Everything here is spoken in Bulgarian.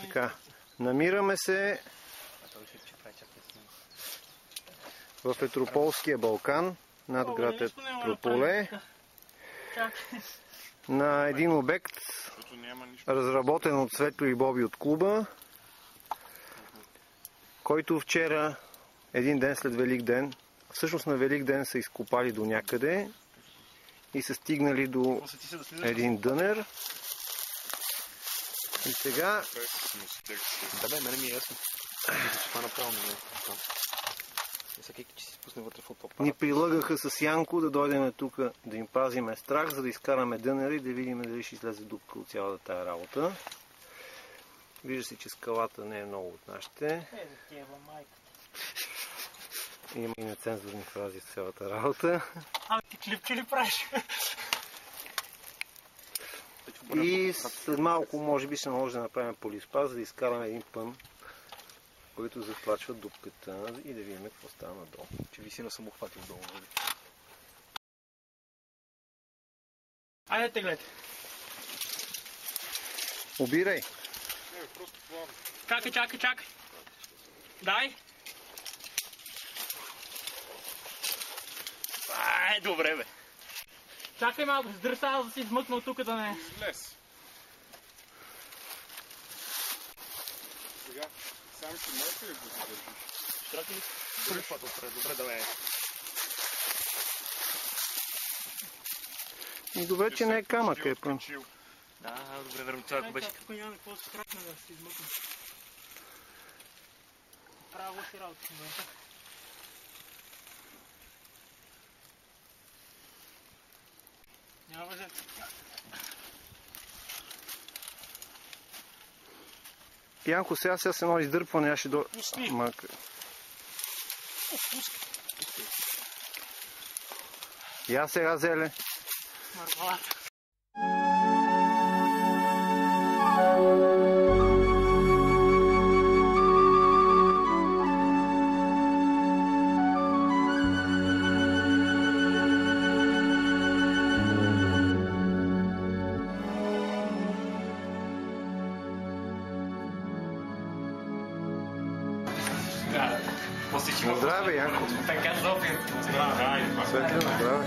Така, намираме се в Етрополския Балкан, над град Етрополе, на един обект, разработен от Светло и Боби от клуба, който вчера, един ден след Велик ден, всъщност на Велик ден са изкопали до някъде и са стигнали до един дънер. И сега... Да бе, мене ми е ясно. Това направо не е. Всеки, че си спусне вътре в футбол. Ни прилагаха с Янко да дойдем тук да им пазиме страх, за да изкараме дънери и да видим дали ще излезе дупка от цялата тая работа. Вижда се, че скалата не е много от нашите. Има и нецензурни фрази в цялата работа. Ти клипче ли правиш? И след малко може би ще може да направим полиспа, за да изкараме един пън, който затлачва дупката и да видим какво става надолу. Че виси на самохвати отдолу. Айде теглете. Обирай. Чакай. Дай. Добре бе. Чакай малко, сдръса да си измъкна от тук да не... Излез. Сега, сам ще можете ли да го държиш? Чакай ли? Добре, давай. И добре, че не е камък, е пън. Да, добре, верно, това ако беше... Ако няма какво се кракна да си измъкна. Право си работа в момента. Няма въже. Янко, сега с едно издърпване, аз ще до... Я сега, Зеле. Мармалата. Здраве, Янко. Така зопим. Светлина, здраве.